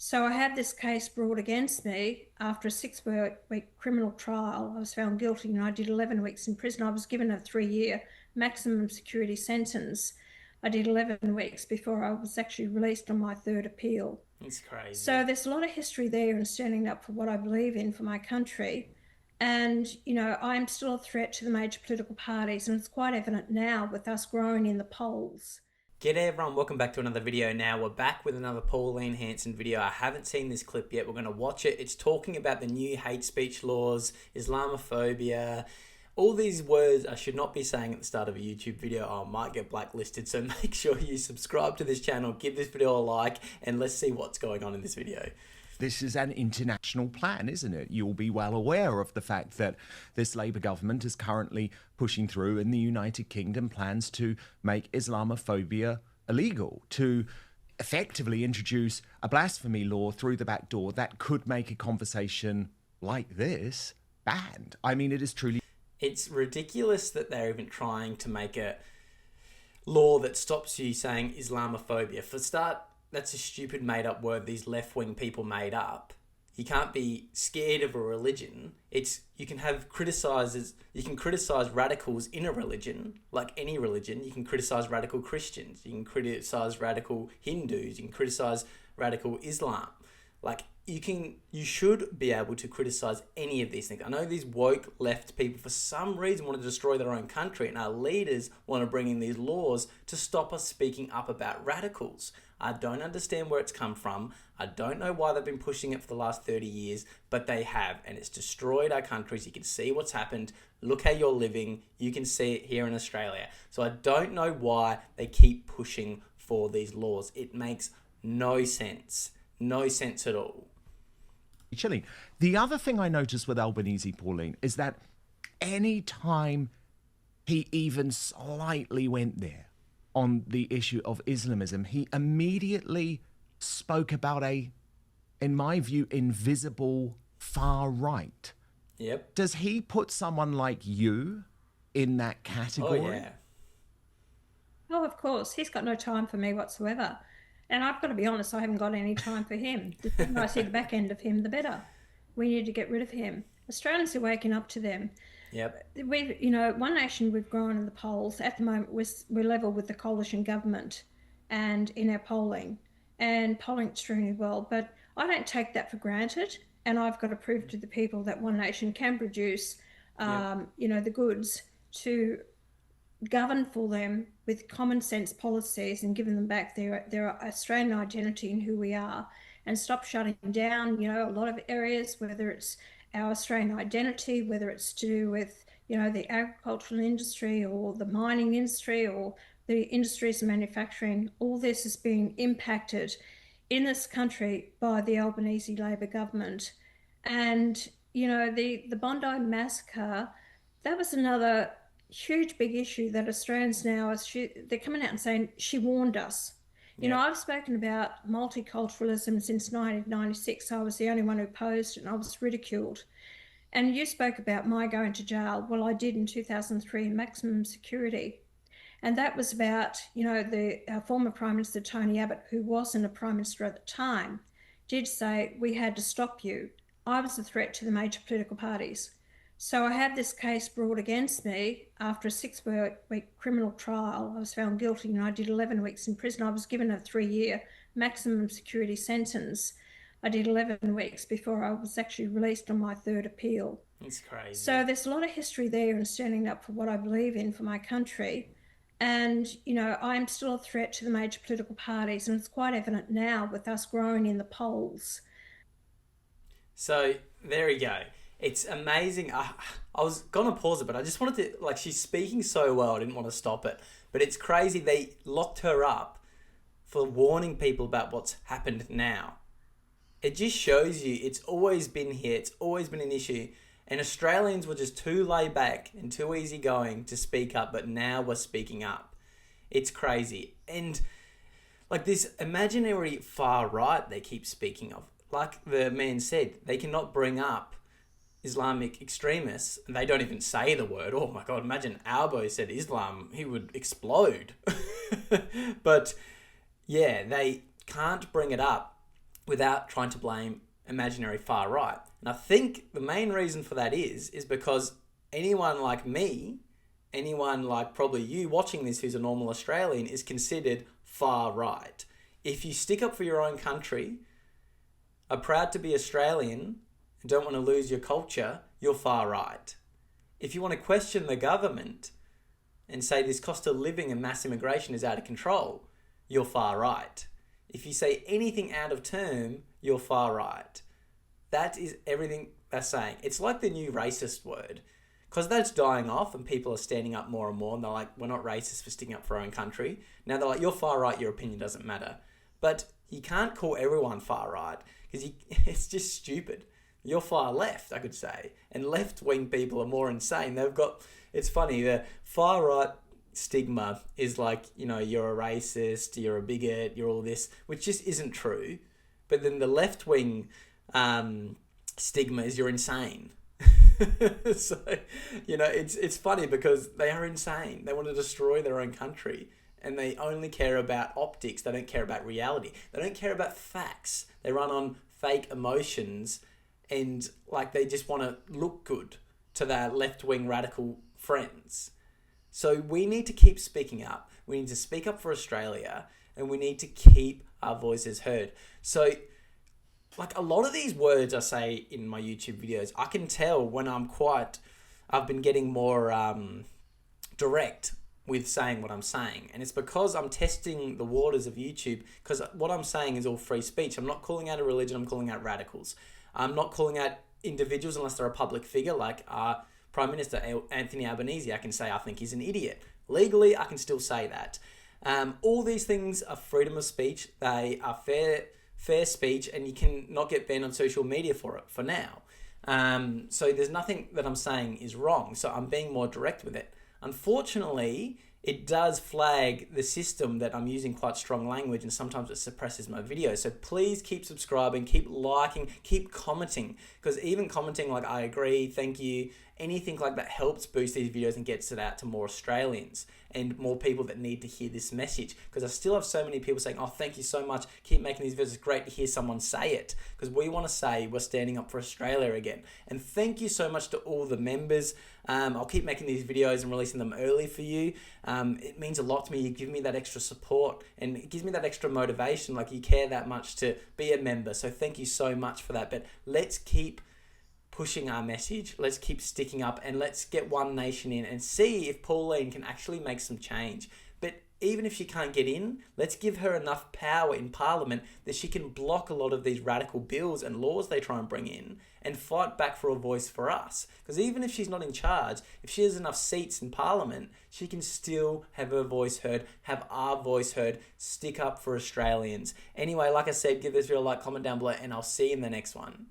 So I had this case brought against me after a 6-week criminal trial. I was found guilty and I did 11 weeks in prison. I was given a 3-year maximum security sentence. I did 11 weeks before I was actually released on my third appeal. It's crazy. So there's a lot of history there and standing up for what I believe in for my country. And, I'm still a threat to the major political parties, and it's quite evident now with us growing in the polls. G'day everyone, welcome back to another video. Now we're back with another Pauline Hanson video. I haven't seen this clip yet, we're going to watch it. It's talking about the new hate speech laws, Islamophobia, all these words I should not be saying at the start of a YouTube video. I might get blacklisted, so make sure you subscribe to this channel, give this video a like, and let's see what's going on in this video. This is an international plan, isn't it? You'll be well aware of the fact that this Labour government is currently pushing through in the United Kingdom plans to make Islamophobia illegal, to effectively introduce a blasphemy law through the back door that could make a conversation like this banned. I mean, it is truly... It's ridiculous that they're even trying to make a law that stops you saying Islamophobia. For start, that's a stupid made-up word these left-wing people made up. You can't be scared of a religion. You can criticize radicals in a religion, like any religion. You can criticize radical Christians. You can criticize radical Hindus. You can criticize radical Islam. Like, you should be able to criticize any of these things. I know these woke left people for some reason want to destroy their own country, and our leaders want to bring in these laws to stop us speaking up about radicals. I don't understand where it's come from. I don't know why they've been pushing it for the last 30 years, but they have, and it's destroyed our countries. You can see what's happened. Look how you're living. You can see it here in Australia. So I don't know why they keep pushing for these laws. It makes no sense. No sense at all. chilling. The other thing I noticed with Albanese, Pauline, is that any time he even slightly went there on the issue of Islamism, he immediately spoke about in my view, invisible far right. Yep. Does he put someone like you in that category? Oh, yeah. Oh, of course. He's got no time for me whatsoever. And I've got to be honest, I haven't got any time for him. The sooner I see the back end of him, the better. We need to get rid of him. Australians are waking up to them. Yep. One Nation, we've grown in the polls. At the moment, we're level with the coalition government and in our polling, and polling extremely well. But I don't take that for granted. And I've got to prove to the people that One Nation can produce, the goods to govern for them with common sense policies and giving them back their Australian identity and who we are, and stop shutting down, a lot of areas, whether it's our Australian identity, whether it's to do with, the agricultural industry or the mining industry or the industries of manufacturing. All this is being impacted in this country by the Albanese Labor government. And, the Bondi massacre, that was another huge big issue that Australians now, they're coming out and saying, she warned us. I've spoken about multiculturalism since 1996. I was the only one who opposed it and I was ridiculed. And you spoke about my going to jail. Well, I did in 2003 in maximum security. And that was about, our former Prime Minister, Tony Abbott, who wasn't a Prime Minister at the time, did say we had to stop you. I was a threat to the major political parties. So I had this case brought against me after a 6-week criminal trial. I was found guilty and I did 11 weeks in prison. I was given a 3-year maximum security sentence. I did 11 weeks before I was actually released on my third appeal. It's crazy. So there's a lot of history there and standing up for what I believe in for my country. And, I'm still a threat to the major political parties, and it's quite evident now with us growing in the polls. So there we go. It's amazing. I was going to pause it, but I just wanted to, she's speaking so well, I didn't want to stop it. But it's crazy. They locked her up for warning people about what's happened now. It just shows you it's always been here. It's always been an issue. And Australians were just too laid back and too easygoing to speak up, but now we're speaking up. It's crazy. And this imaginary far right they keep speaking of, like the man said, they cannot bring up Islamic extremists, and they don't even say the word. Oh my God, imagine Albo said Islam, he would explode. But yeah, they can't bring it up. without trying to blame imaginary far right. And I think the main reason for that is because anyone like me, anyone like probably you watching this who's a normal Australian, is considered far right. If you stick up for your own country, are proud to be Australian, and don't want to lose your culture, you're far right. If you want to question the government and say this cost of living and mass immigration is out of control, you're far right. If you say anything out of term, you're far right. That is everything they're saying. It's like the new racist word. Because that's dying off and people are standing up more and more and they're like, we're not racist for sticking up for our own country. Now they're like, you're far right, your opinion doesn't matter. But you can't call everyone far right because it's just stupid. You're far left, I could say. And left-wing people are more insane. It's funny, the far right stigma is like, you're a racist, you're a bigot, you're all this, which just isn't true. But then the left-wing stigma is you're insane. So, it's funny because they are insane. They want to destroy their own country. And they only care about optics. They don't care about reality. They don't care about facts. They run on fake emotions and they just want to look good to their left-wing radical friends. So we need to keep speaking up. We need to speak up for Australia and we need to keep our voices heard. So a lot of these words I say in my YouTube videos, I can tell when I've been getting more direct with saying what I'm saying. And it's because I'm testing the waters of YouTube, because what I'm saying is all free speech. I'm not calling out a religion, I'm calling out radicals. I'm not calling out individuals unless they're a public figure, like Prime Minister Anthony Albanese. I can say I think he's an idiot. Legally, I can still say that. All these things are freedom of speech. They are fair speech, and you can not get banned on social media for it for now. So there's nothing that I'm saying is wrong. So I'm being more direct with it. Unfortunately, it does flag the system that I'm using quite strong language, and sometimes it suppresses my videos. So please keep subscribing, keep liking, keep commenting, because even commenting like I agree, thank you, anything like that helps boost these videos and gets it out to more Australians and more people that need to hear this message. Because I still have so many people saying, oh, thank you so much, keep making these videos, it's great to hear someone say it, because we want to say we're standing up for Australia again. And thank you so much to all the members. I'll keep making these videos and releasing them early for you. It means a lot to me. You give me that extra support and it gives me that extra motivation, like you care that much to be a member. So thank you so much for that. But let's keep pushing our message. Let's keep sticking up and let's get One Nation in and see if Pauline can actually make some change. But even if she can't get in, let's give her enough power in Parliament that she can block a lot of these radical bills and laws they try and bring in and fight back for a voice for us. Because even if she's not in charge, if she has enough seats in Parliament, she can still have her voice heard, have our voice heard, stick up for Australians. Anyway, like I said, give this video a like, comment down below, and I'll see you in the next one.